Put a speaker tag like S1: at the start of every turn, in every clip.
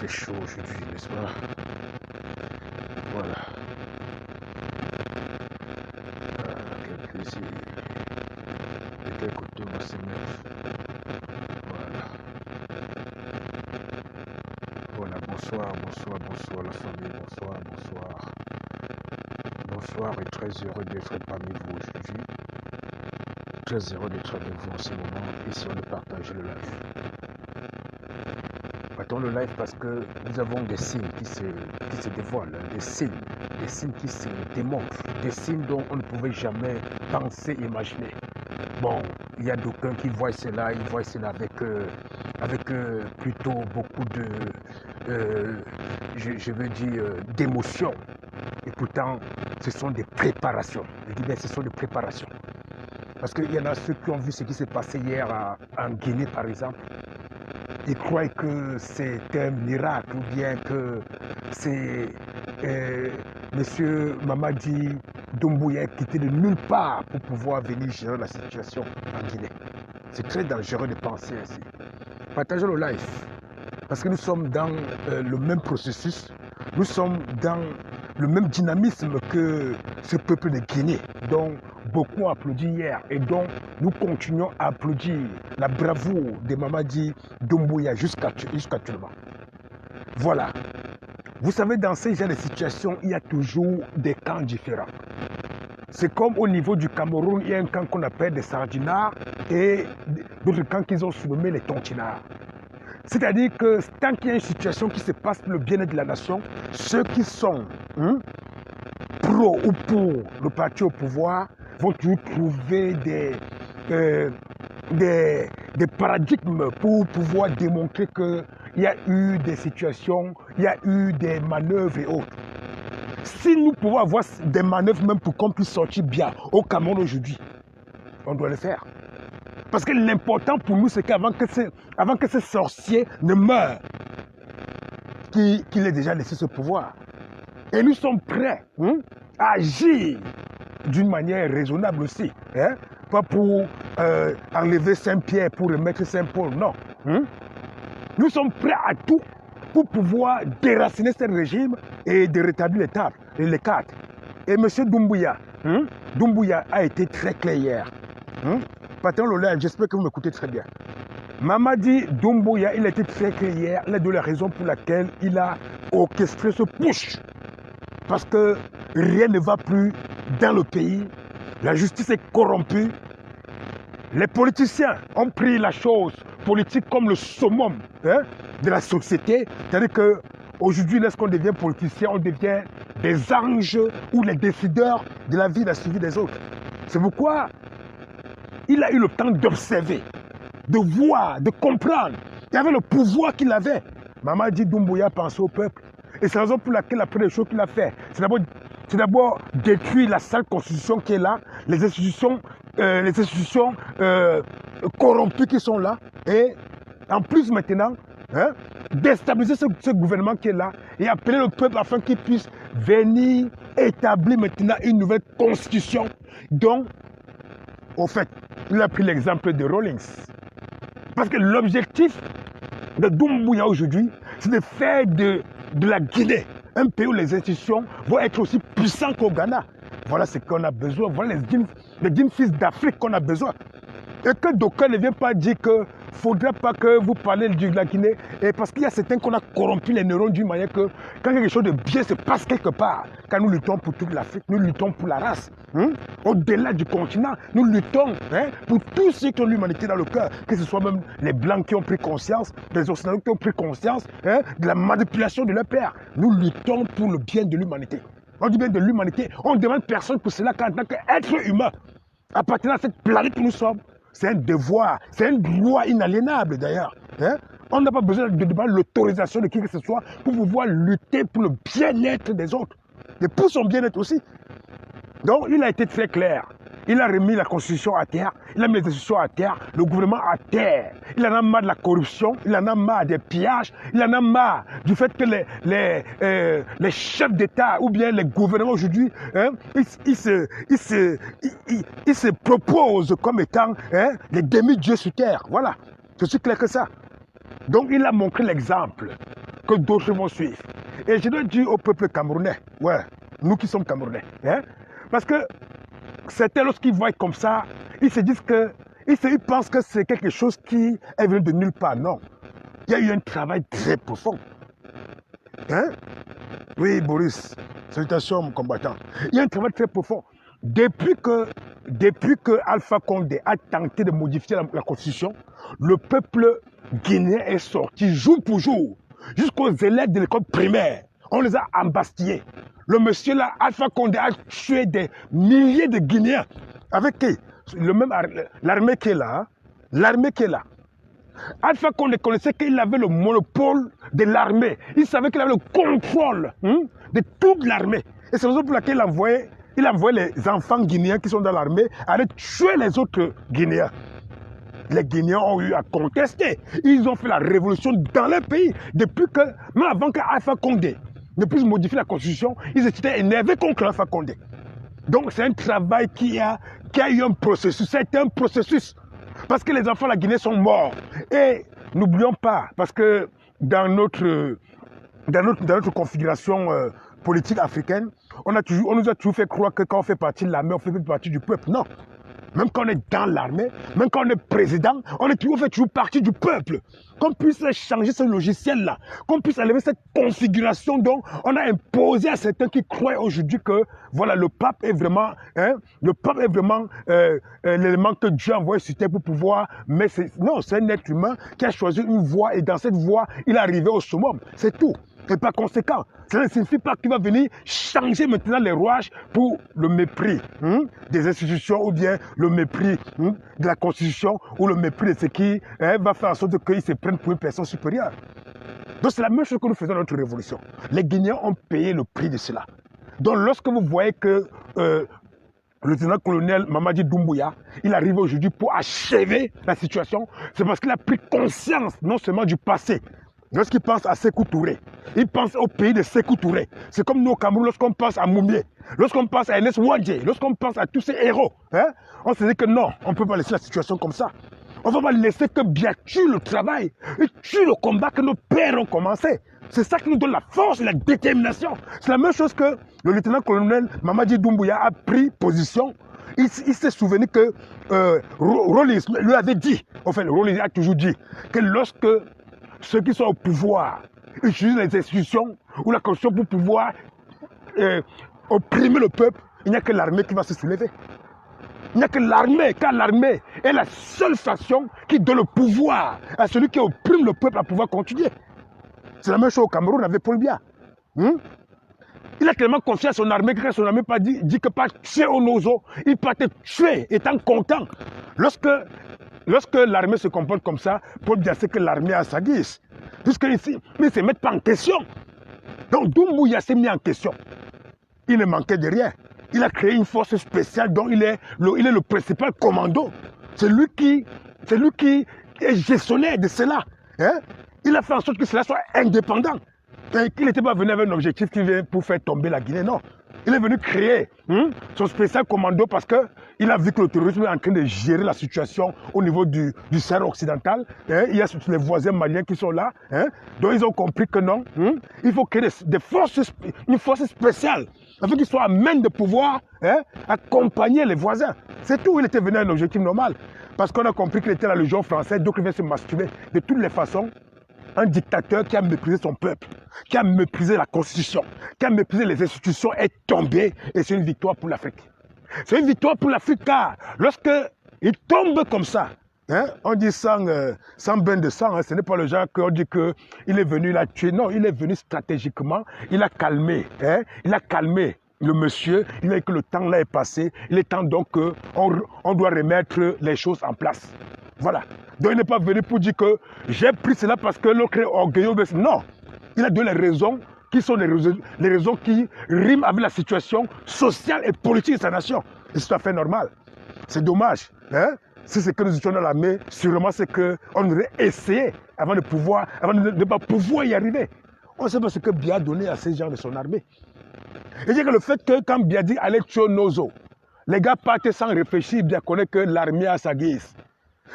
S1: fait chaud aujourd'hui, n'est-ce pas? Voilà. Quel plaisir. De quel côté on va se mettre? Voilà. Voilà, bonsoir, bonsoir, bonsoir la famille, bonsoir, bonsoir. Bonsoir et très heureux d'être parmi vous aujourd'hui. Très heureux d'être avec vous en ce moment. Ici, on est partage le live. Partons le live parce que nous avons des signes qui se dévoilent, des signes qui se démontrent, des signes dont on ne pouvait jamais penser, imaginer. Bon, il y a d'aucuns qui voient cela, ils voient cela avec plutôt beaucoup de, je veux dire, d'émotion. Et pourtant, ce sont des préparations. Je dis bien, ce sont des préparations. Parce qu'il y en a ceux qui ont vu ce qui s'est passé hier en Guinée, par exemple. Ils croient que c'est un miracle ou bien que c'est M. Mamadi Doumbouya qui était de nulle part pour pouvoir venir gérer la situation en Guinée. C'est très dangereux de penser ainsi. Partagez le live. Parce que nous sommes dans le même processus. Nous sommes dans le même dynamisme que ce peuple de Guinée, dont beaucoup ont applaudi hier et dont nous continuons à applaudir la bravoure de Mamadi Doumbouya jusqu'actuellement. Voilà. Vous savez, dans ces genres de situations, il y a toujours des camps différents. C'est comme au niveau du Cameroun, il y a un camp qu'on appelle des sardinards et d'autres camps qu'ils ont surnommés les tontinards. C'est-à-dire que tant qu'il y a une situation qui se passe pour le bien-être de la nation, ceux qui sont pro ou pour le parti au pouvoir vont toujours trouver des paradigmes pour pouvoir démontrer qu'il y a eu des situations, il y a eu des manœuvres et autres. Si nous pouvons avoir des manœuvres même pour qu'on puisse sortir bien au Cameroun aujourd'hui, on doit le faire. Parce que l'important pour nous, c'est qu'avant que ce sorcier ne meure, qu'il ait déjà laissé ce pouvoir. Et nous sommes prêts à agir d'une manière raisonnable aussi. Pas pour enlever Saint-Pierre, pour remettre Saint-Paul, non. Nous sommes prêts à tout pour pouvoir déraciner ce régime et de rétablir les tables et les cartes. Et M. Doumbouya, Doumbouya a été très clair hier. Patron Lola, j'espère que vous m'écoutez très bien. Mamadi Doumbouya, il a été très clair hier. Il a donné la raison pour laquelle il a orchestré ce push. Parce que rien ne va plus dans le pays. La justice est corrompue. Les politiciens ont pris la chose politique comme le summum de la société. C'est-à-dire qu'aujourd'hui, lorsqu'on devient politicien, on devient des anges ou les décideurs de la vie et de la survie des autres. C'est pourquoi il a eu le temps d'observer, de voir, de comprendre. Il avait le pouvoir qu'il avait. Mamadi Doumbouya pensait au peuple. Et c'est la raison pour laquelle la première chose qu'il a fait, c'est d'abord détruire la sale constitution qui est là, les institutions corrompues qui sont là. Et en plus maintenant, déstabiliser ce gouvernement qui est là et appeler le peuple afin qu'il puisse venir établir maintenant une nouvelle constitution. Donc, au fait, il a pris l'exemple de Rawlings. Parce que l'objectif de Doumbouya aujourd'hui, c'est de faire de la Guinée un pays où les institutions vont être aussi puissantes qu'au Ghana. Voilà ce qu'on a besoin. Voilà les dignes fils d'Afrique qu'on a besoin. Et que d'aucuns ne viennent pas dire qu'il ne faudrait pas que vous parlez de la Guinée. Et parce qu'il y a certains qu'on a corrompu les neurones d'une manière que quand quelque chose de bien se passe quelque part, quand nous luttons pour toute l'Afrique, nous luttons pour la race. Au-delà du continent, nous luttons pour tous ceux qui ont l'humanité dans le cœur, que ce soit même les Blancs qui ont pris conscience, les Occidentaux qui ont pris conscience de la manipulation de leur père. Nous luttons pour le bien de l'humanité. On dit bien de l'humanité, on ne demande personne pour cela qu'en tant qu'être humain, appartenant à cette planète où nous sommes. C'est un devoir, c'est un droit inaliénable d'ailleurs. On n'a pas besoin de demander l'autorisation de qui que ce soit pour pouvoir lutter pour le bien-être des autres. Et pour son bien-être aussi. Donc il a été très clair. Il a remis la constitution à terre, il a mis les institutions à terre, le gouvernement à terre. Il en a marre de la corruption, il en a marre des pillages, il en a marre du fait que les chefs d'État ou bien les gouvernements aujourd'hui, ils se proposent comme étant les demi-dieux sur terre. Voilà, c'est aussi clair que ça. Donc il a montré l'exemple que d'autres vont suivre. Et je dois dire au peuple camerounais, ouais, nous qui sommes camerounais, hein, parce que certains, lorsqu'ils voient comme ça, ils se disent que, ils pensent que c'est quelque chose qui est venu de nulle part. Non, il y a eu un travail très profond. Hein? Oui, Boris, salutations, mon combattant. Il y a un travail très profond. Depuis que Alpha Condé a tenté de modifier la constitution, le peuple guinéen est sorti jour pour jour, jusqu'aux élèves de l'école primaire. On les a embastillés. Le monsieur là, Alpha Condé, a tué des milliers de Guinéens. Avec qui? L'armée qui est là. Hein? L'armée qui est là. Alpha Condé connaissait qu'il avait le monopole de l'armée. Il savait qu'il avait le contrôle de toute l'armée. Et c'est la raison pour laquelle il envoyait les enfants guinéens qui sont dans l'armée aller tuer les autres Guinéens. Les Guinéens ont eu à contester. Ils ont fait la révolution dans leur pays. Depuis que, même avant qu'Alpha Condé ne puisse modifier la constitution, ils étaient énervés contre Alpha Condé. Donc c'est un travail qui a eu un processus. C'est un processus. Parce que les enfants de la Guinée sont morts. Et n'oublions pas, parce que dans notre configuration politique africaine, on nous a toujours fait croire que quand on fait partie de l'armée, on fait partie du peuple. Non. Même quand on est dans l'armée, même quand on est président, on fait toujours partie du peuple. Qu'on puisse changer ce logiciel-là, qu'on puisse enlever cette configuration dont on a imposé à certains qui croient aujourd'hui que voilà, le pape est vraiment l'élément que Dieu a envoyé sur terre pour pouvoir. Mais non, c'est un être humain qui a choisi une voie et dans cette voie, il est arrivé au summum. C'est tout. Et par conséquent, ça ne signifie pas qu'il va venir changer maintenant les rouages pour le mépris des institutions ou bien le mépris de la Constitution ou le mépris de ce qui va faire en sorte qu'ils se prennent pour une personne supérieure. Donc c'est la même chose que nous faisons dans notre révolution. Les Guinéens ont payé le prix de cela. Donc lorsque vous voyez que le lieutenant-colonel Mamadi Doumbouya, il arrive aujourd'hui pour achever la situation, c'est parce qu'il a pris conscience non seulement du passé. Lorsqu'il pense à Sékou Touré, il pense au pays de Sékou Touré. C'est comme nous au Cameroun, lorsqu'on pense à Moumié, lorsqu'on pense à Ernest Ouadjé, lorsqu'on pense à tous ces héros, on se dit que non, on ne peut pas laisser la situation comme ça. On ne va pas laisser que bien tue le travail, et tue le combat que nos pères ont commencé. C'est ça qui nous donne la force et la détermination. C'est la même chose que le lieutenant-colonel Mamadi Doumbouya a pris position. Il s'est souvenu que Rawlings lui avait dit, enfin Rawlings a toujours dit, que lorsque ceux qui sont au pouvoir utilisent les institutions ou la constitution pour pouvoir opprimer le peuple, il n'y a que l'armée qui va se soulever. Il n'y a que l'armée, car l'armée est la seule façon qui donne le pouvoir à celui qui opprime le peuple à pouvoir continuer. C'est la même chose au Cameroun avec Paul Biya. Il a tellement confié à son armée que son armée dit que pas tuer Onozo, il peut te tuer étant content. Lorsque l'armée se comporte comme ça, Paul Biya sait que l'armée a sa guise. Puisqu'ils ne se mettent pas en question. Donc Doumbouya s'est mis en question. Il ne manquait de rien. Il a créé une force spéciale dont il est le principal commando. C'est lui qui est gestionnaire de cela. Il a fait en sorte que cela soit indépendant. Il n'était pas venu avec un objectif qui vient pour faire tomber la Guinée, non. Il est venu créer son spécial commando parce qu'il a vu que le terrorisme est en train de gérer la situation au niveau du Sahel occidental. Il y a les voisins maliens qui sont là. Donc ils ont compris que non, il faut créer une force spéciale afin qu'ils soient à même de pouvoir accompagner les voisins. C'est tout, il était venu à un objectif normal. Parce qu'on a compris qu'il était la Légion française, donc il vient se masturber de toutes les façons. Un dictateur qui a méprisé son peuple, qui a méprisé la Constitution, qui a méprisé les institutions est tombé et c'est une victoire pour l'Afrique. C'est une victoire pour l'Afrique car lorsqu'il tombe comme ça, on dit sans bain de sang, ce n'est pas le genre qu'on dit qu'il est venu la tuer. Non, il est venu stratégiquement, il a calmé le monsieur, il a dit que le temps là est passé, il est temps donc qu'on doit remettre les choses en place. Voilà. Donc il n'est pas venu pour dire que j'ai pris cela parce que l'autre est orgueilleux. Non. Il a donné les raisons qui sont les raisons qui riment avec la situation sociale et politique de sa nation. Et c'est tout à fait normal. C'est dommage. Si c'est que nous étions dans l'armée, sûrement c'est qu'on aurait essayé avant de ne pas pouvoir y arriver. On ne sait pas ce que Biya a donné à ces gens de son armée. Et dire que le fait que quand Biya dit allez tuer Nozo, les gars partent sans réfléchir, bien connaître que l'armée a sa guise.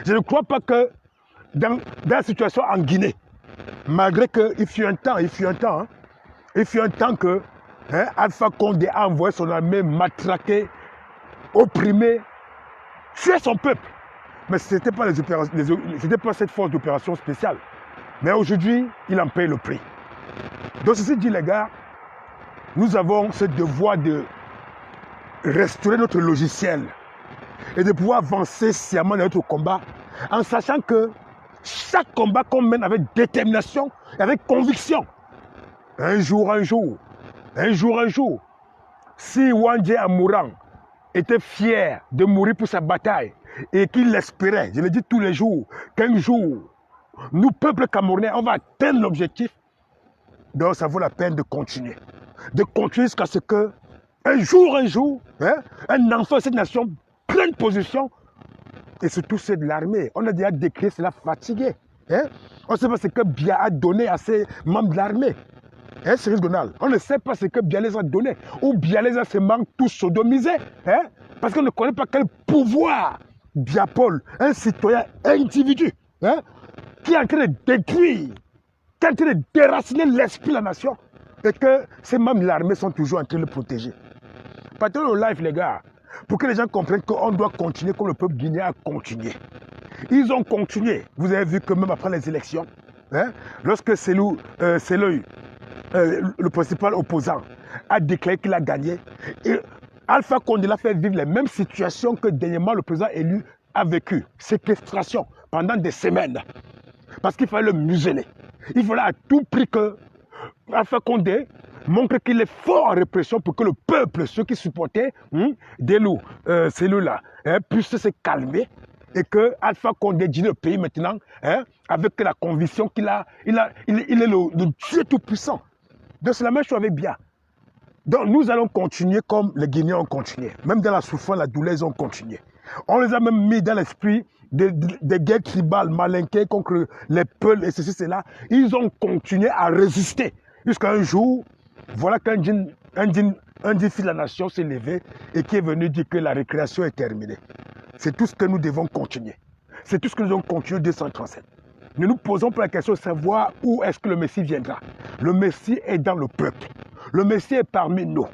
S1: Je ne crois pas que dans la situation en Guinée, Malgré qu'il fut un temps, que Alpha Condé a envoyé son armée matraquer, opprimer, tuer son peuple. Mais ce n'était pas, c'était pas cette force d'opération spéciale. Mais aujourd'hui, il en paye le prix. Donc ceci dit, les gars, nous avons ce devoir de restaurer notre logiciel et de pouvoir avancer sciemment dans notre combat en sachant que chaque combat qu'on mène avec détermination et avec conviction, un jour, si Wandje Amourang était fier de mourir pour sa bataille et qu'il espérait, je le dis tous les jours, qu'un jour, nous, peuple camerounais, on va atteindre l'objectif, donc ça vaut la peine de continuer. De continuer jusqu'à ce que, un jour, un enfant de cette nation prenne position, et surtout c'est de l'armée. On a déjà décrit cela fatigué. On ne sait pas ce que Biya a donné à ses membres de l'armée. Cyril Donald, on ne sait pas ce que Biya les a donné. Ou Biya les a ses membres tous sodomisés. Parce qu'on ne connaît pas quel pouvoir Biya Paul, un citoyen individu, qui est en train de détruire, qui est en train de déraciner l'esprit de la nation, et que ces membres de l'armée sont toujours en train de le protéger. Partons au live, les gars, pour que les gens comprennent qu'on doit continuer comme le peuple guinéen a continué. Ils ont continué. Vous avez vu que même après les élections, lorsque Selou, le principal opposant, a déclaré qu'il a gagné, et Alpha Condé l'a fait vivre les mêmes situations que dernièrement le président élu a vécu. Séquestration pendant des semaines. Parce qu'il fallait le museler. Il fallait à tout prix que Alpha Condé montre qu'il est fort en répression pour que le peuple, ceux qui supportaient Delou, celui-là, puissent se calmer et que Alpha Condé dirige le pays maintenant avec la conviction qu'il est le Dieu tout-puissant. Donc c'est la même chose avec Biya. Donc nous allons continuer comme les Guinéens ont continué. Même dans la souffrance, la douleur, ils ont continué. On les a même mis dans l'esprit des guerres tribales, malinquées contre les Peuls et ceci, cela. Ils ont continué à résister. Jusqu'à un jour, voilà qu'un fils de la nation s'est levé et qui est venu dire que la récréation est terminée. C'est tout ce que nous devons continuer. C'est tout ce que nous devons continuer en 237. Ne nous posons pas la question de savoir où est-ce que le Messie viendra. Le Messie est dans le peuple. Le Messie est parmi nous.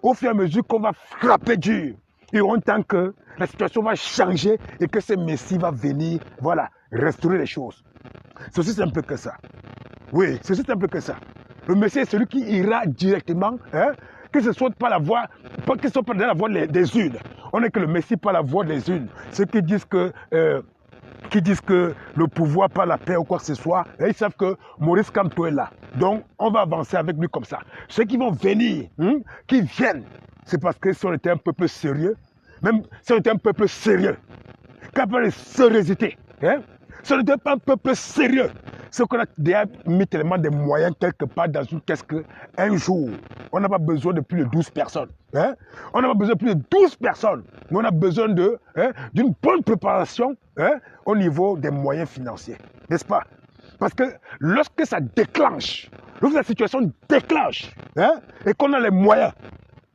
S1: Au fur et à mesure qu'on va frapper dur, il y aura un temps que la situation va changer et que ce Messie va venir, voilà, restaurer les choses. C'est aussi simple que ça. Oui, c'est aussi simple que ça. Le Messie est celui qui ira directement, que ce soit par la voie, que ce soit par la voie des unes. On n'est que le Messie par la voie des unes. Ceux qui disent que le pouvoir par la paix ou quoi que ce soit, ils savent que Maurice Kamto est là. Donc, on va avancer avec lui comme ça. Ceux qui vont venir, qui viennent, c'est parce que si on était un peuple sérieux, même si on était un peuple sérieux, capable de sérieuxité, si on n'était pas un peuple sérieux, c'est qu'on a déjà mis tellement de moyens quelque part dans une caisse qu'un jour, on n'a pas besoin de plus de 12 personnes. On n'a pas besoin de plus de 12 personnes, mais on a besoin d'une bonne préparation au niveau des moyens financiers. N'est-ce pas? Parce que lorsque ça déclenche, lorsque la situation déclenche, et qu'on a les moyens,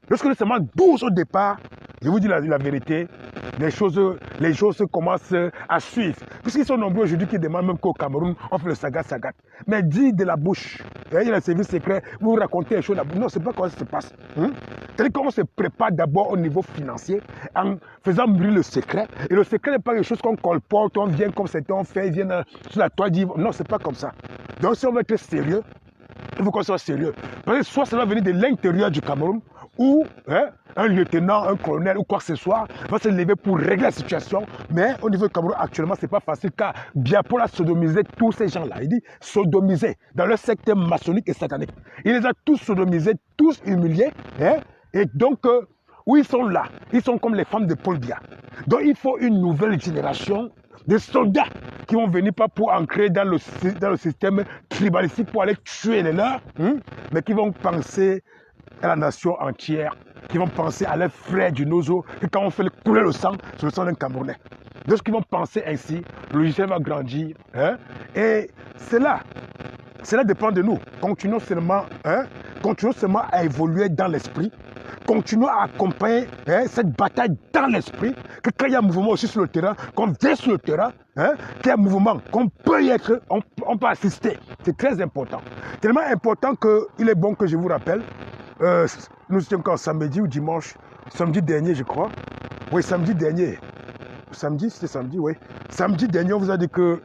S1: lorsque nous sommes 12 au départ, je vous dis la vérité, les choses commencent à suivre. Puisqu'ils sont nombreux aujourd'hui qui demandent même qu'au Cameroun, on fait le sagat. Mais dit de la bouche, il y a le service secret, vous racontez les choses là. Non, c'est pas comment ça se passe. C'est-à-dire qu'on se prépare d'abord au niveau financier en faisant brûler le secret. Et le secret n'est pas quelque chose qu'on colporte, on vient comme c'était, on fait, vient sur la toile d'Yves. Non, c'est pas comme ça. Donc si on veut être sérieux, il faut qu'on soit sérieux. Parce que soit ça va venir de l'intérieur du Cameroun, ou un lieutenant, un colonel ou quoi que ce soit va se lever pour régler la situation. Mais au niveau du Cameroun, actuellement, ce n'est pas facile car Biya Paul a sodomisé tous ces gens-là. Il dit sodomisé dans leur secteur maçonnique et satanique. Il les a tous sodomisés, tous humiliés. Et donc, où ils sont là, ils sont comme les femmes de Paul Biya. Donc, il faut une nouvelle génération de soldats qui vont venir pas pour ancrer dans le système tribalistique pour aller tuer les leurs, mais qui vont penser à la nation entière, qui vont penser à leurs frères du Nozo, et quand on fait couler le sang, c'est le sang d'un Camerounais. Lorsqu'ils vont penser ainsi, le logiciel va grandir, et cela dépend de nous. Continuons seulement à évoluer dans l'esprit, continuons à accompagner cette bataille dans l'esprit, que quand il y a un mouvement aussi sur le terrain, qu'on vient sur le terrain, qu'il y a un mouvement, qu'on peut y être, on peut assister. C'est très important. Tellement important qu'il est bon que je vous rappelle, nous étions encore samedi ou dimanche, samedi dernier je crois, oui samedi dernier, c'était samedi, oui. Samedi dernier on vous a dit que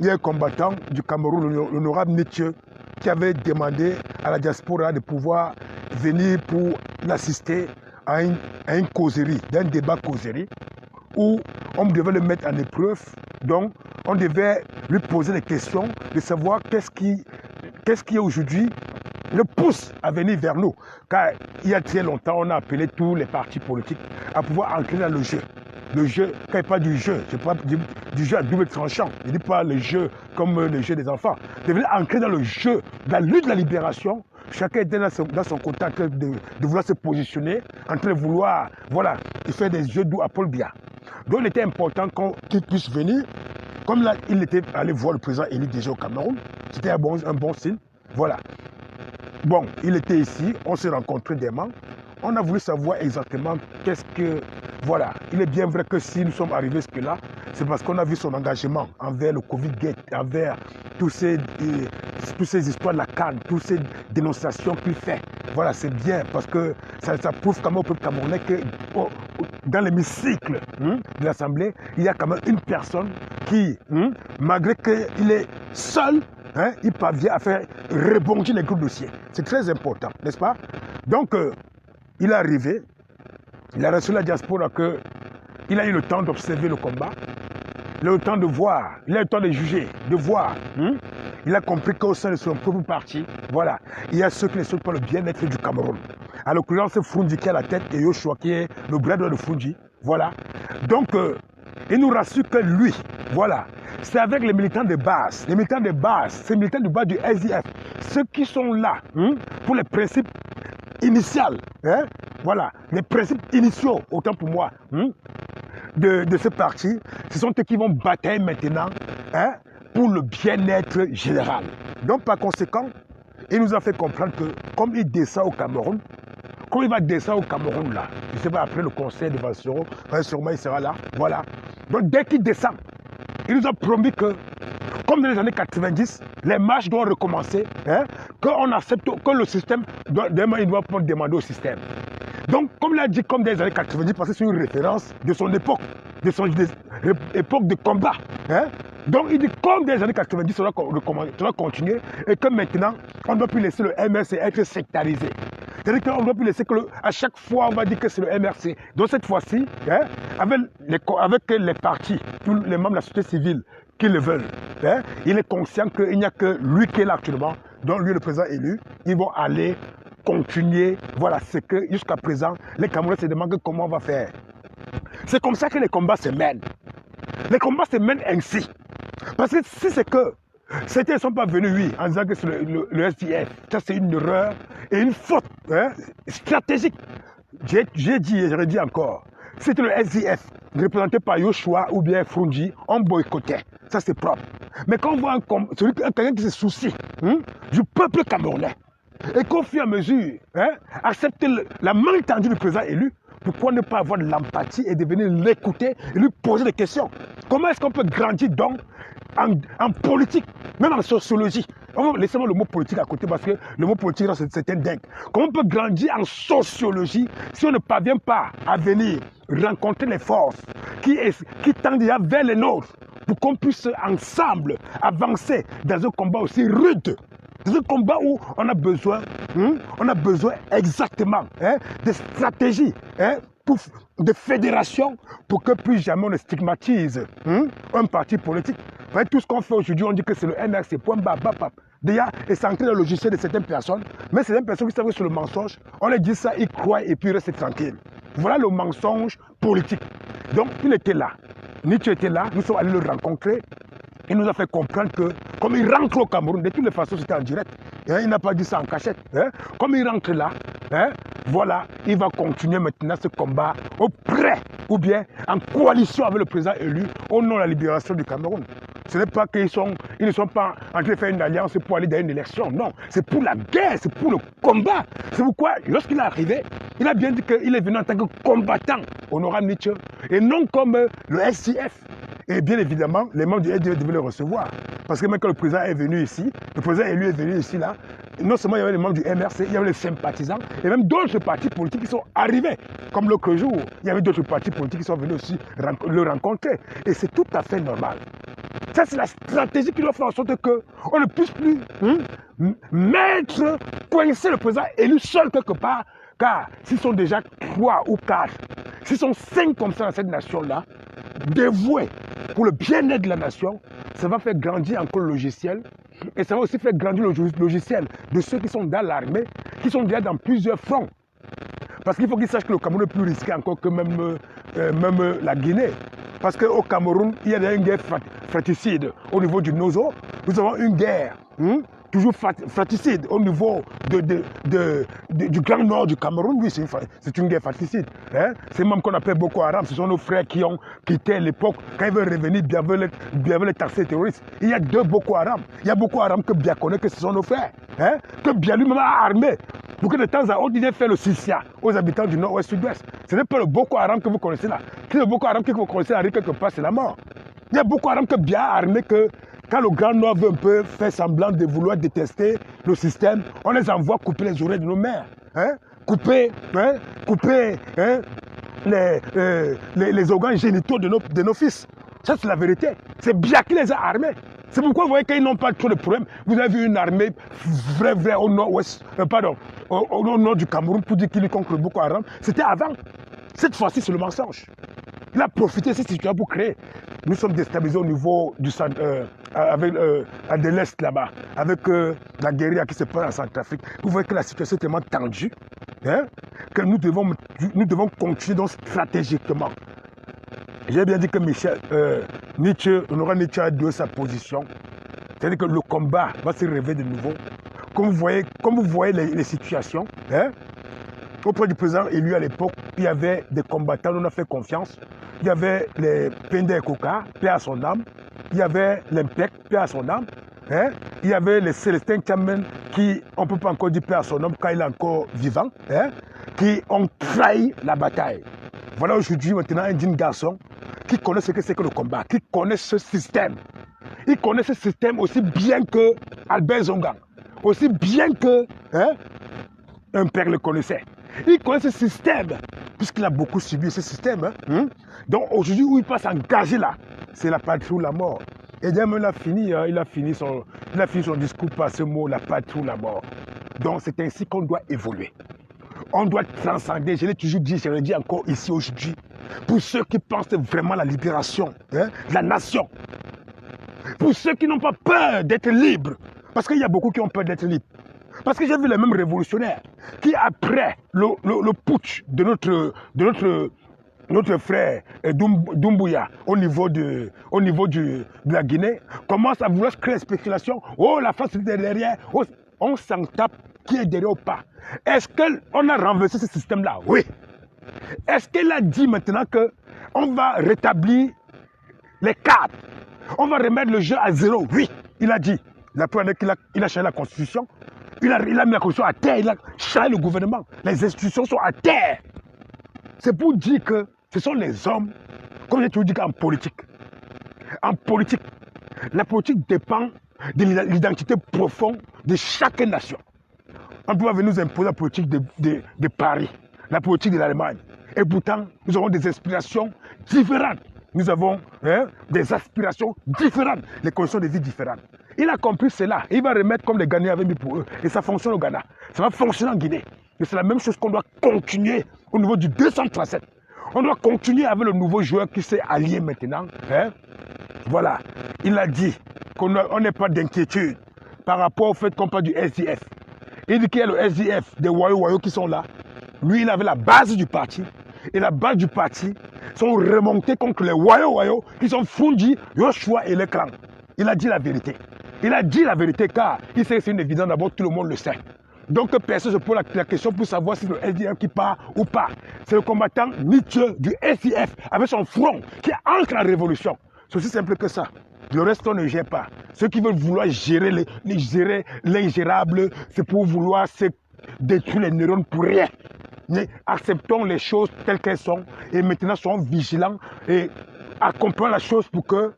S1: il y a un combattant du Cameroun, l'honorable Nietzsche, qui avait demandé à la diaspora de pouvoir venir pour l'assister à une causerie, d'un débat causerie, où on devait le mettre en épreuve. Donc, on devait lui poser des questions, de savoir qu'est-ce qui aujourd'hui le pousse à venir vers nous. Car il y a très longtemps, on a appelé tous les partis politiques à pouvoir entrer dans le jeu. Le jeu, quand il parle du jeu, je parle du jeu à double tranchant. Je ne dis pas le jeu comme le jeu des enfants. De venir ancrer dans le jeu, dans la lutte de la libération. Chacun était dans son côté en train de vouloir se positionner, en train de vouloir, voilà, faire des jeux doux à Paul Biya. Donc il était important qu'il puisse venir. Comme là, il était allé voir le président élu déjà au Cameroun. C'était un bon signe. Voilà. Bon, il était ici, on s'est rencontrés des membres. On a voulu savoir exactement qu'est-ce que... Voilà, il est bien vrai que si nous sommes arrivés jusque-là, c'est parce qu'on a vu son engagement envers le Covid-Gate, envers toutes ces histoires de la canne, toutes ces dénonciations qu'il fait. Voilà, c'est bien parce que ça prouve quand même au peuple camerounais que dans l'hémicycle de l'Assemblée, il y a quand même une personne qui, malgré qu'il est seul, il parvient à faire rebondir les groupes dossiers. C'est très important, n'est-ce pas? Donc, il est arrivé, il a reçu la diaspora qu'il a eu le temps d'observer le combat, il a eu le temps de voir, il a eu le temps de juger, de voir. Il a compris qu'au sein de son propre parti, voilà, il y a ceux qui ne souhaitent pas le bien-être du Cameroun. À l'occurrence, c'est Frundi qui est à la tête et Yoshua qui est le bras droit de Frundi. Voilà. Donc, il nous rassure que lui, voilà, c'est avec les militants de base. Les militants de base, ces militants de base du SDF, ceux qui sont là pour les principes initiaux, voilà, les principes initiaux, autant pour moi, de ce parti, ce sont eux qui vont batailler maintenant pour le bien-être général. Donc, par conséquent, il nous a fait comprendre que, comme il descend au Cameroun, comme il va descendre au Cameroun là, je ne sais pas, après le conseil de Vassoro, sûrement il sera là, voilà. Donc, dès qu'il descend, il nous a promis que, comme dans les années 90, les marches doivent recommencer, qu'on accepte, que le système, il doit pas demander au système. Donc, comme il a dit, comme dans les années 90, parce que c'est une référence de son époque, de son époque de combat. Donc, il dit, comme dans les années 90, ça doit continuer, et que maintenant, on ne doit plus laisser le MRC être sectarisé. C'est-à-dire qu'on ne doit plus laisser que à chaque fois, on va dire que c'est le MRC. Donc, cette fois-ci, avec les partis, tous les membres de la société civile qui le veulent, il est conscient qu'il n'y a que lui qui est là actuellement, donc lui, le président élu, ils vont aller continuer, voilà, c'est que jusqu'à présent, les Camerounais se demandent comment on va faire. C'est comme ça que les combats se mènent. Les combats se mènent ainsi. Parce que si c'est que certains ne sont pas venus, oui, en disant que c'est le SDF, ça c'est une erreur et une faute stratégique. J'ai dit et je redis encore, c'était le SDF, représenté par Yoshua ou bien Frundi, on boycottait. Ça c'est propre. Mais quand on voit quelqu'un qui se soucie du peuple camerounais, et qu'au fur et à mesure, accepter la main tendue du président élu, pourquoi ne pas avoir de l'empathie et de venir l'écouter et lui poser des questions? Comment est-ce qu'on peut grandir donc en politique, même en sociologie? Laissez-moi le mot politique à côté parce que le mot politique, c'est un dingue. Comment on peut grandir en sociologie si on ne parvient pas à venir rencontrer les forces qui tendent vers les nôtres pour qu'on puisse ensemble avancer dans un combat aussi rude? C'est un combat où on a besoin exactement de stratégies, de fédération pour que plus jamais on ne stigmatise un parti politique. Tout ce qu'on fait aujourd'hui, on dit que c'est le MRC, point bap. Déjà, et c'est ancré dans le logiciel de certaines personnes, mais certaines personnes qui savent sur le mensonge, on leur dit ça, ils croient et puis ils restent tranquilles. Voilà le mensonge politique. Donc, il était là. Nietzsche était là, nous sommes allés le rencontrer. Il nous a fait comprendre que, comme il rentre au Cameroun, de toutes les façons, c'était en direct. Il n'a pas dit ça en cachette. Comme il rentre là, voilà, il va continuer maintenant ce combat auprès ou bien en coalition avec le président élu au nom de la libération du Cameroun. Ce n'est pas qu'ils ne sont pas en train de faire une alliance pour aller dans une élection. Non, c'est pour la guerre, c'est pour le combat. C'est pourquoi, lorsqu'il est arrivé, Il a bien dit qu'il est venu en tant que combattant, honorable Nietzsche, et non comme le SIF. Et bien évidemment, les membres du SDF devaient le recevoir. Parce que même quand le président est venu ici, le président élu est venu ici, là, non seulement il y avait les membres du MRC, il y avait les sympathisants, et même d'autres partis politiques qui sont arrivés. Comme l'autre jour, il y avait d'autres partis politiques qui sont venus aussi le rencontrer. Et c'est tout à fait normal. Ça, c'est la stratégie qui doit faire en sorte qu'on ne puisse plus mettre, coincer le président élu seul quelque part. Car s'ils sont déjà 3 ou 4, s'ils sont 5 comme ça dans cette nation-là, dévoués pour le bien-être de la nation, ça va faire grandir encore le logiciel. Et ça va aussi faire grandir le logiciel de ceux qui sont dans l'armée, qui sont déjà dans plusieurs fronts. Parce qu'il faut qu'ils sachent que le Cameroun est plus risqué encore que même la Guinée. Parce qu'au Cameroun, il y a une guerre fratricide au niveau du Nozo. Nous avons une guerre toujours fratricide au niveau du Grand Nord du Cameroun. Oui, c'est une guerre fratricide. Hein? C'est même qu'on appelle Boko Haram. Ce sont nos frères qui ont quitté à l'époque. Quand ils veulent revenir, bien veulent les taxer terroristes. Il y a 2 Boko Haram. Il y a Boko Haram que Bia connaît que ce sont nos frères. Hein? Que Bia lui-même a armé. Pour que de temps à autre, il ait fait le Sissia aux habitants du nord-ouest sud-ouest. Ce n'est pas le Boko Haram que vous connaissez là. C'est le Boko Haram que vous connaissez là, quelque part, c'est la mort. Il y a Boko Haram que bien armé que quand le Grand Nord veut un peu faire semblant de vouloir détester le système, on les envoie couper les oreilles de nos mères. Hein? Couper les organes génitaux de nos fils. Ça, c'est la vérité. C'est bien qui les a armés. C'est pourquoi vous voyez qu'ils n'ont pas trop de problèmes. Vous avez vu une armée vraie au nord-ouest, au nord du Cameroun pour dire qu'il est contre le Boko Haram. C'était avant. Cette fois-ci, c'est le mensonge. Il a profité de cette situation pour créer. Nous sommes déstabilisés au niveau du de l'Est là-bas, avec la guérilla qui se passe en Centrafrique. Vous voyez que la situation est tellement tendue hein, que nous devons continuer donc stratégiquement. J'ai bien dit que Nietzsche a donné sa position. C'est-à-dire que le combat va se réveiller de nouveau. Comme vous voyez les situations, hein, auprès du président élu à l'époque, il y avait des combattants dont on a fait confiance. Il y avait les Penda et Koka, paix à son âme. Il y avait l'Impec, paix à son âme. Hein? Il y avait les Célestins Kamen qui, on ne peut pas encore dire paix à son âme quand il est encore vivant, hein? Qui ont trahi la bataille. Voilà aujourd'hui maintenant un digne garçon qui connaît ce que c'est que le combat, qui connaît ce système. Il connaît ce système aussi bien que Albert Zongang, aussi bien que un père le connaissait. Il connaît ce système, puisqu'il a beaucoup subi ce système. Hein? Donc aujourd'hui où il passe à engager là, c'est la patrie ou la mort. Et bien il a fini son discours par ce mot, la patrie ou la mort. Donc c'est ainsi qu'on doit évoluer. On doit transcender, je l'ai toujours dit, je le dis encore ici aujourd'hui, pour ceux qui pensent vraiment à la libération de la nation. Pour ceux qui n'ont pas peur d'être libres, parce qu'il y a beaucoup qui ont peur d'être libres. Parce que j'ai vu les mêmes révolutionnaires qui, après le putsch de notre frère Doumbouya au niveau de la Guinée, commencent à vouloir créer des spéculations. Oh, la France est derrière. Oh, on s'en tape qui est derrière ou pas. Est-ce qu'on a renversé ce système-là? Oui. Est-ce qu'elle a dit maintenant qu'on va rétablir les cadres? On va remettre le jeu à zéro? Oui, il a dit. La première qu'il a changé la constitution. Il a mis la constitution à terre, il a changé le gouvernement. Les institutions sont à terre. C'est pour dire que ce sont les hommes, comme j'ai toujours dit en politique. En politique, la politique dépend de l'identité profonde de chaque nation. On ne peut pas venir nous imposer la politique de Paris, la politique de l'Allemagne. Et pourtant, nous avons des aspirations différentes. Nous avons des aspirations différentes, les conditions de vie différentes. Il a compris cela. Il va remettre comme les Ghanéens avaient mis pour eux. Et ça fonctionne au Ghana. Ça va fonctionner en Guinée. Et c'est la même chose qu'on doit continuer au niveau du 237. On doit continuer avec le nouveau joueur qui s'est allié maintenant. Voilà. Il a dit qu'on n'ait pas d'inquiétude par rapport au fait qu'on parle du SDF. Il dit qu'il y a le SDF, des voyous qui sont là. Lui, il avait la base du parti. Et la base du parti sont remontés contre les voyous qui sont fondus, Yoshua et les clans. Il a dit la vérité. Il a dit la vérité car il sait que c'est une évidence, d'abord tout le monde le sait. Donc personne ne se pose la question pour savoir si le SDF qui part ou pas. C'est le combattant Nietzsche du SDF avec son front qui ancre la révolution. C'est aussi simple que ça. Le reste, on ne gère pas. Ceux qui veulent vouloir gérer l'ingérable, c'est pour vouloir se détruire les neurones pour rien. Acceptons les choses telles qu'elles sont et maintenant soyons vigilants et accompagnons la chose pour que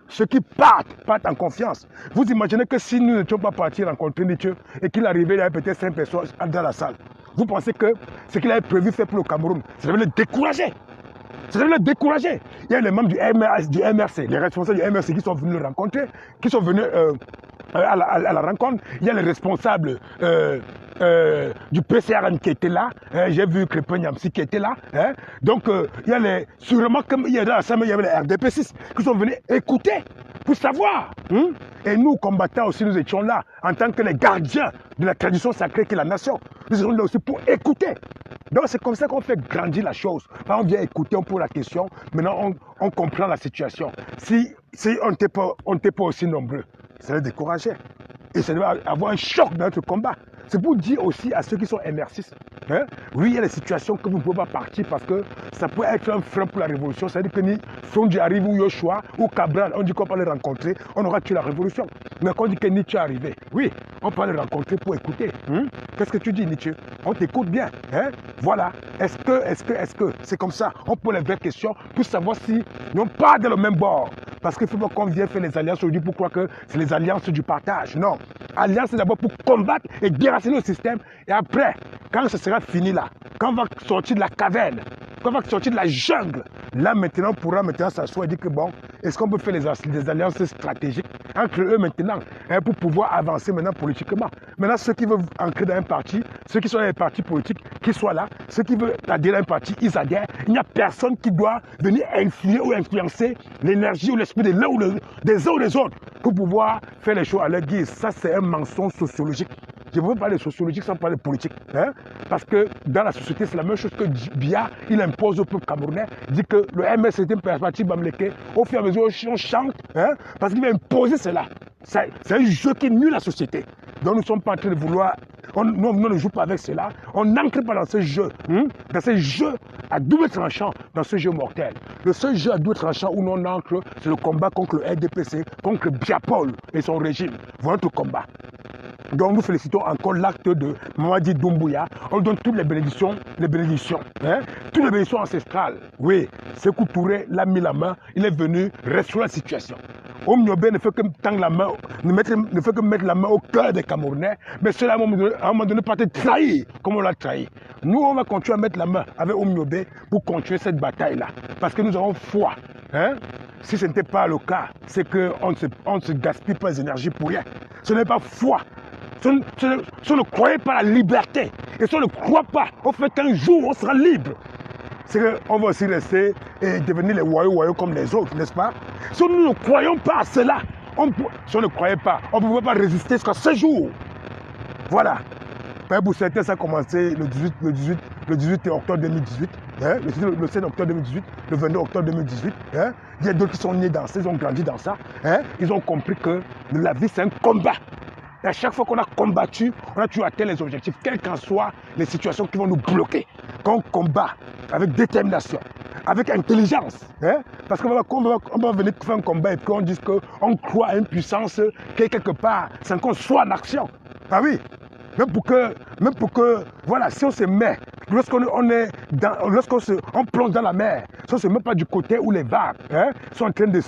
S1: ceux qui partent en confiance. Vous imaginez que si nous n'étions pas partis rencontrer Nietzsche et qu'il arrivait, il y avait peut-être 5 personnes dans la salle. Vous pensez que ce qu'il avait prévu faire pour le Cameroun, ça devait le décourager. Ça devait le décourager. Il y a les membres du MRC, les responsables du MRC qui sont venus le rencontrer, qui sont venus à la rencontre. Il y a les responsables du PCRN qui étaient là. J'ai vu Crépin Niamsi qui était là. Donc, il y a sûrement, comme il y a dans l'Assemblée, il y avait les RDP6 qui sont venus écouter pour savoir. Et nous, combattants aussi, nous étions là en tant que les gardiens de la tradition sacrée qui est la nation. Nous étions là aussi pour écouter. Donc, c'est comme ça qu'on fait grandir la chose. On vient écouter, on pose la question. Maintenant, on comprend la situation. Si on n'était pas aussi nombreux, ça les décourageait. Et ça devait avoir un choc dans notre combat. C'est pour dire aussi à ceux qui sont MR6, oui, il y a des situations que vous ne pouvez pas partir parce que ça peut être un frein pour la révolution. C'est-à-dire que ni Fondji arrive ou Yoshua ou Cabral, on dit qu'on va les rencontrer, on aura tué la révolution. Mais quand on dit que Nietzsche est arrivé, oui, on peut les rencontrer pour écouter. Qu'est-ce que tu dis, Nietzsche? On t'écoute bien. Voilà. Est-ce que c'est comme ça? On pose les vraies questions pour savoir si nous pas dans le même bord. Parce qu'il ne faut pas qu'on vienne faire les alliances aujourd'hui pour croire que c'est les alliances du partage. Non. Alliance, c'est d'abord pour combattre et déraciner le système. Et après, quand ce sera fini là, quand on va sortir de la caverne, quand on va sortir de la jungle, là maintenant, on pourra maintenant s'asseoir et dire que bon, est-ce qu'on peut faire des alliances stratégiques entre eux maintenant pour pouvoir avancer maintenant politiquement. Maintenant, ceux qui veulent entrer dans un parti, ceux qui sont dans les partis politiques, qui soient là, ceux qui veulent adhérer à un parti, ils adhèrent. Il n'y a personne qui doit venir influer ou influencer l'énergie ou l'esprit de l'un ou des uns ou des autres pour pouvoir faire les choses à leur guise. Ça, c'est un mensonge sociologique. Je ne veux pas parler de sociologique sans parler de politique. Parce que dans la société, c'est la même chose que Biya, il impose au peuple camerounais. Il dit que le MS est un parti bamléké. Au fur et à mesure, on chante, parce qu'il va imposer cela. C'est un jeu qui nuit la société. Donc nous ne sommes pas en train de vouloir... On ne joue pas avec cela. On n'entre pas dans ce jeu. Dans ce jeu à double tranchant, dans ce jeu mortel. Le seul jeu à double tranchant où on entre, c'est le combat contre le RDPC, contre Biapol et son régime. Voilà notre combat. Donc nous félicitons encore l'acte de Mamadi Doumbouya. On donne toutes les bénédictions. Toutes les bénédictions ancestrales. Oui, Sékou Touré l'a mis la main, il est venu restaurer la situation. Omniobé ne fait que tendre la main, ne fait que mettre la main au cœur des Camerounais, mais cela à un moment donné peut être trahi, comme on l'a trahi. Nous, on va continuer à mettre la main avec Omniobé pour continuer cette bataille-là, parce que nous avons foi. Si ce n'était pas le cas, c'est qu'on ne se gaspille pas les énergies pour rien. Ce n'est pas foi. Si on ne croyait pas à la liberté, et si on ne croit pas au fait qu'un jour on sera libre, c'est qu'on va aussi rester et devenir les voyous comme les autres, n'est-ce pas? Si nous ne croyons pas à cela, si on ne croyait pas, on ne pouvait pas résister jusqu'à ce jour. Voilà. Pour certains, ça a commencé le 18 octobre 2018, le 7 octobre 2018, le 22 octobre 2018. Il y a d'autres qui sont nés dans ça, ils ont grandi dans ça. Ils ont compris que la vie, c'est un combat. Et à chaque fois qu'on a combattu, on a toujours atteint les objectifs, quelles qu'en soient les situations qui vont nous bloquer. Quand on combat avec détermination, avec intelligence, parce qu'on va venir faire un combat et puis on dit qu'on croit à une puissance qui est quelque part, sans qu'on soit en action. Ah oui, même pour que, voilà, si on se met, lorsqu'on plonge dans la mer, si on ne se met pas du côté où les vagues sont en train de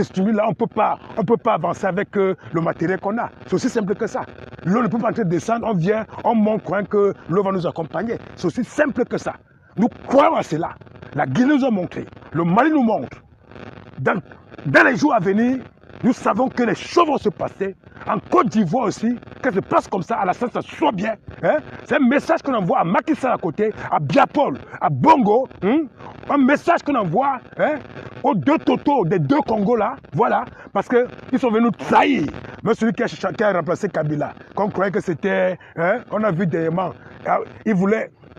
S1: stimuler, là, on ne peut pas avancer avec le matériel qu'on a. C'est aussi simple que ça. L'eau ne peut pas entrer descendre, on vient, on monte, croyant que l'eau va nous accompagner. C'est aussi simple que ça. Nous croyons à cela. La Guinée nous a montré, le Mali nous montre. Dans les jours à venir, nous savons que les choses vont se passer. En Côte d'Ivoire aussi, que ça se passe comme ça, à la fin, ça soit bien. C'est un message qu'on envoie à Macky Sall à côté, à Biapol, à Bongo. Un message qu'on envoie aux deux Toto des deux Congos là. Voilà, parce qu'ils sont venus trahir. Même celui qui a remplacé Kabila, qu'on croyait que c'était... on a vu derrière,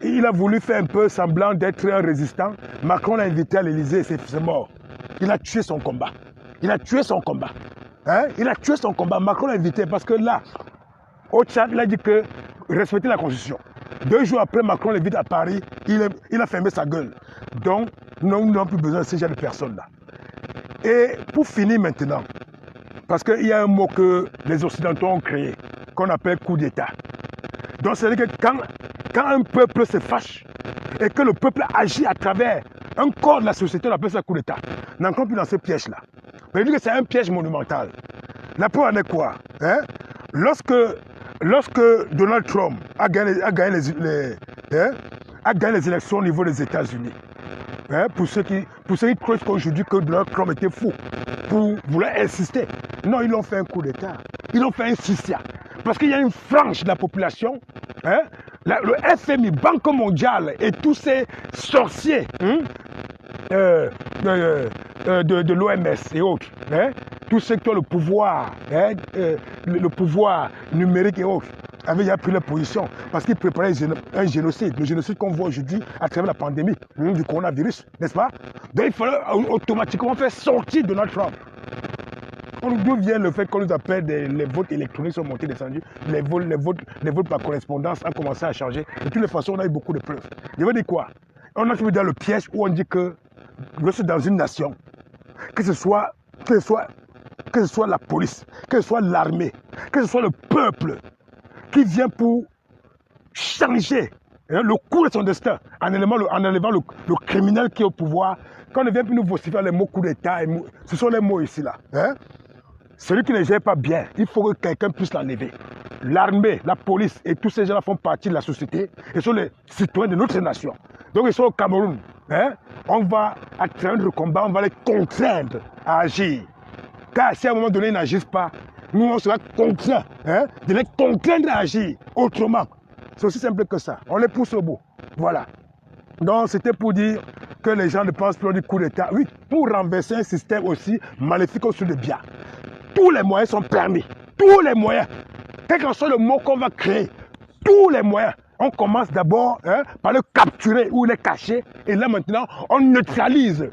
S1: il a voulu faire un peu semblant d'être un résistant. Macron l'a invité à l'Élysée, c'est mort. Il a tué son combat. Il a tué son combat. Il a tué son combat. Macron l'a invité parce que là, au Tchad, il a dit que respecter la Constitution. 2 jours après, Macron l'invite à Paris, il a fermé sa gueule. Donc, nous n'avons plus besoin de ce genre de personnes-là. Et pour finir maintenant, parce qu'il y a un mot que les Occidentaux ont créé, qu'on appelle coup d'État. Donc, c'est-à-dire que quand quand un peuple se fâche et que le peuple agit à travers un corps de la société, on appelle ça coup d'État. On n'entre plus dans ce piège-là. Mais dit que c'est un piège monumental. La preuve en est quoi, hein? Lorsque Donald Trump a gagné les élections au niveau des États-Unis, hein, pour ceux qui croient qu'aujourd'hui que Donald Trump était fou, pour vouloir insister, non, ils l'ont fait un coup d'État. Ils l'ont fait un sissia. Parce qu'il y a une frange de la population, hein, le FMI, Banque mondiale et tous ces sorciers de l'OMS et autres, hein, tous ceux qui ont le pouvoir, hein, le pouvoir numérique et autres, avaient déjà pris leur position parce qu'ils préparaient un génocide, le génocide qu'on voit aujourd'hui à travers la pandémie du coronavirus, n'est-ce pas? Donc il fallait automatiquement faire sortir Donald Trump. D'où vient le fait qu'on nous appelle les votes électroniques sont montés, descendus, les votes par correspondance ont commencé à changer. De toutes les façons, on a eu beaucoup de preuves. Je veux dire quoi? On a trouvé dans le piège où on dit que lorsque dans une nation, que ce soit la police, que ce soit l'armée, que ce soit le peuple qui vient pour changer le cours de son destin en enlevant le criminel qui est au pouvoir, quand on ne vient plus nous vociférer les mots coup d'État, ce sont les mots ici là. Hein? Celui qui ne gère pas bien, il faut que quelqu'un puisse l'enlever. L'armée, la police et tous ces gens-là font partie de la société et sont les citoyens de notre nation. Donc ils sont au Cameroun. Hein? On va, à travers le combat, on va les contraindre à agir. Car si à un moment donné ils n'agissent pas, nous on sera contraints de les contraindre à agir autrement. C'est aussi simple que ça. On les pousse au bout. Voilà. Donc c'était pour dire que les gens ne pensent plus du coup d'État. Oui, pour renverser un système aussi maléfique au-dessus de bien. Tous les moyens sont permis. Tous les moyens. Quel que soit le mot qu'on va créer, tous les moyens. On commence d'abord par le capturer ou le cacher. Et là maintenant, on neutralise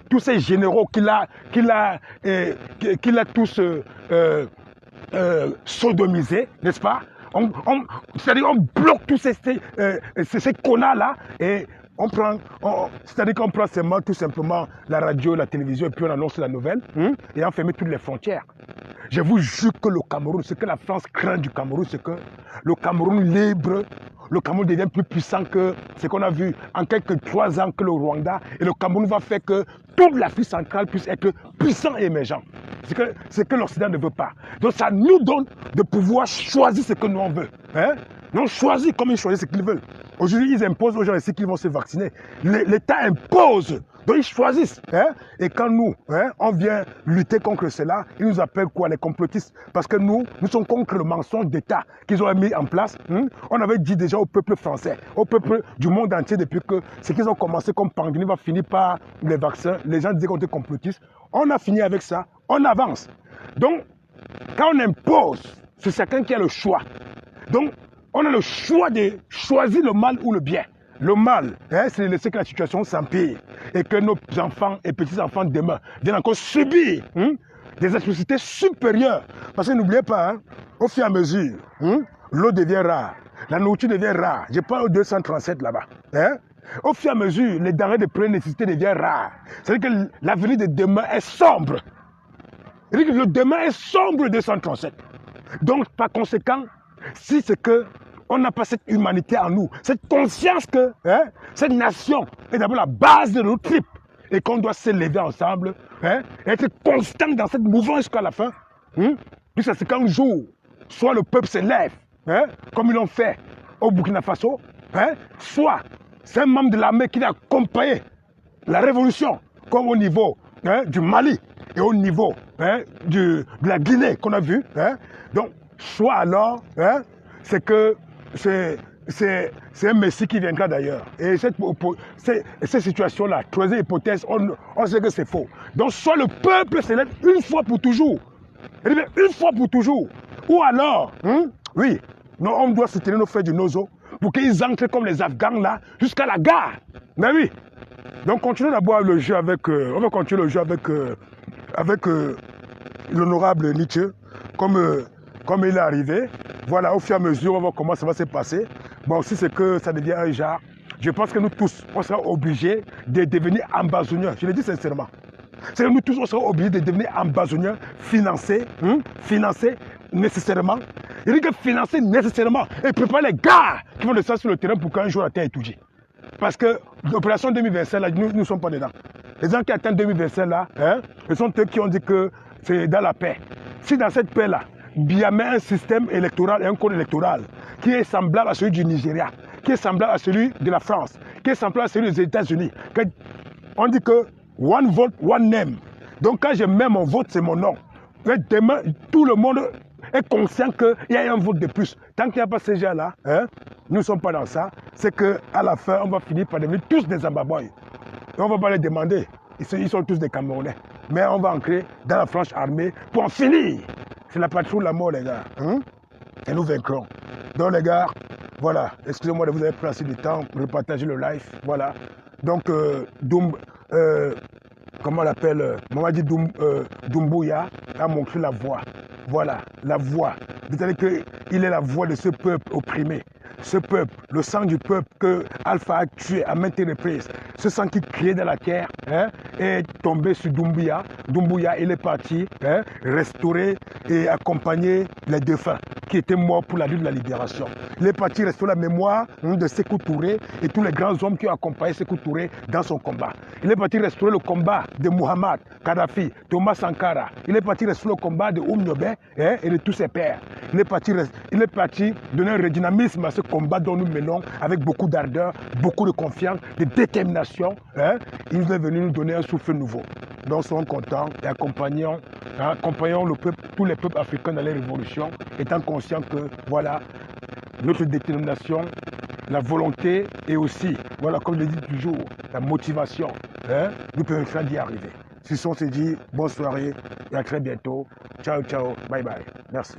S1: tous ces généraux qu'il a tous sodomisés, n'est-ce pas? C'est-à-dire qu'on bloque tous ces connards-là et c'est-à-dire qu'on prend seulement tout simplement la radio, la télévision et puis on annonce la nouvelle et on ferme toutes les frontières. Je vous jure que le Cameroun, ce que la France craint du Cameroun, c'est que le Cameroun libre, le Cameroun devient plus puissant que ce qu'on a vu en quelques 3 ans que le Rwanda. Et le Cameroun va faire que toute l'Afrique centrale puisse être puissant et émergent. C'est que l'Occident ne veut pas. Donc ça nous donne de pouvoir choisir ce que nous on veut. Hein? Non, choisir comme ils choisissent ce qu'ils veulent. Aujourd'hui, ils imposent aux gens ici qu'ils vont se vacciner. L'État impose. Donc ils choisissent. Hein? Et quand nous, on vient lutter contre cela, ils nous appellent quoi? Les complotistes. Parce que nous sommes contre le mensonge d'État qu'ils ont mis en place. On avait dit déjà au peuple français, au peuple du monde entier depuis que ce qu'ils ont commencé comme pandémie va finir par les vaccins. Les gens disaient qu'on était complotistes. On a fini avec ça. On avance. Donc, quand on impose, c'est chacun qui a le choix. Donc, on a le choix de choisir le mal ou le bien. Le mal, c'est de laisser que la situation s'empire et que nos enfants et petits-enfants demain viennent encore subir des atrocités supérieures. Parce que n'oubliez pas, au fur et à mesure, l'eau devient rare, la nourriture devient rare. Je parle au 237 là-bas. Au fur et à mesure, les denrées de première nécessité deviennent rares. C'est-à-dire que l'avenir de demain est sombre. C'est-à-dire que le demain est sombre 237. Donc, par conséquent, si c'est que on n'a pas cette humanité en nous, cette conscience que cette nation est d'abord la base de nos tripes et qu'on doit s'élever ensemble, être constant dans cette mouvance jusqu'à la fin, jusqu'à ce qu'un jour, soit le peuple s'élève, comme ils l'ont fait au Burkina Faso, soit c'est un membre de l'armée qui va accompagner la révolution, comme au niveau du Mali et au niveau de la Guinée qu'on a vu. Donc, soit alors, c'est que c'est un Messie qui viendra d'ailleurs. Et cette situation-là, troisième hypothèse, on sait que c'est faux. Donc, soit le peuple s'élève une fois pour toujours. Une fois pour toujours. Ou alors, oui, on doit soutenir nos frères du Nozo pour qu'ils entrent comme les Afghans là, jusqu'à la gare. Mais oui. Donc, continuons d'abord le jeu avec... on va continuer le jeu avec l'honorable Nietzsche, comme il est arrivé. Voilà, au fur et à mesure, on va voir comment ça va se passer. Bon, si c'est que ça devient un genre, je pense que nous tous, on sera obligés de devenir ambassadeurs. Je le dis sincèrement. C'est que nous tous, on sera obligés de devenir ambassadeurs financés nécessairement. Il dit que financer nécessairement et préparer les gars qui vont descendre sur le terrain pour qu'un jour la terre est touchée. Parce que l'opération 2025, là, nous ne sommes pas dedans. Les gens qui atteignent 2025, là, ce sont eux qui ont dit que c'est dans la paix. Si dans cette paix-là, il y a un système électoral et un code électoral qui est semblable à celui du Nigeria, qui est semblable à celui de la France, qui est semblable à celui des États-Unis, on dit que one vote, one name. Donc quand je mets mon vote, c'est mon nom. Mais demain, tout le monde est conscient qu'il y a un vote de plus. Tant qu'il n'y a pas ces gens-là, nous ne sommes pas dans ça, c'est qu'à la fin, on va finir par devenir tous des Zimbabwéens. Et on ne va pas les demander. Ils sont tous des Camerounais. Mais on va entrer dans la franche armée pour en finir. C'est la patrouille de la mort, les gars. Et nous vaincrons. Donc, les gars, voilà. Excusez-moi de vous avoir pris assez de temps pour partager le live. Voilà. Donc, comment on l'appelle, Mamadi Doumbouya a montré la voix. Voilà, la voix. C'est-à-dire qu'il est la voix de ce peuple opprimé. Ce peuple, le sang du peuple que Alpha a tué à maintes reprises. Ce sang qui criait dans la terre est tombé sur Doumbouya. Doumbouya, il est parti restaurer et accompagner les défunts qui étaient morts pour la lutte de la libération. Il est parti restaurer la mémoire de Sékou Touré et tous les grands hommes qui ont accompagné Sékou Touré dans son combat. Il est parti restaurer le combat de Muhammad Kadhafi, Thomas Sankara. Il est parti restaurer le combat de Oumniobé et de tous ses pères. Il est parti donner un redynamisme à ce combat dont nous menons avec beaucoup d'ardeur, beaucoup de confiance, de détermination. Il est venu nous donner un souffle nouveau. Donc, soyons contents et accompagnons le peuple, tous les peuples africains dans les révolutions, étant conscients que, voilà, notre détermination, la volonté et aussi, voilà, comme je le dis toujours, la motivation, nous permettra d'y arriver. Si on se dit bonne soirée et à très bientôt. Ciao, ciao, bye bye. Merci.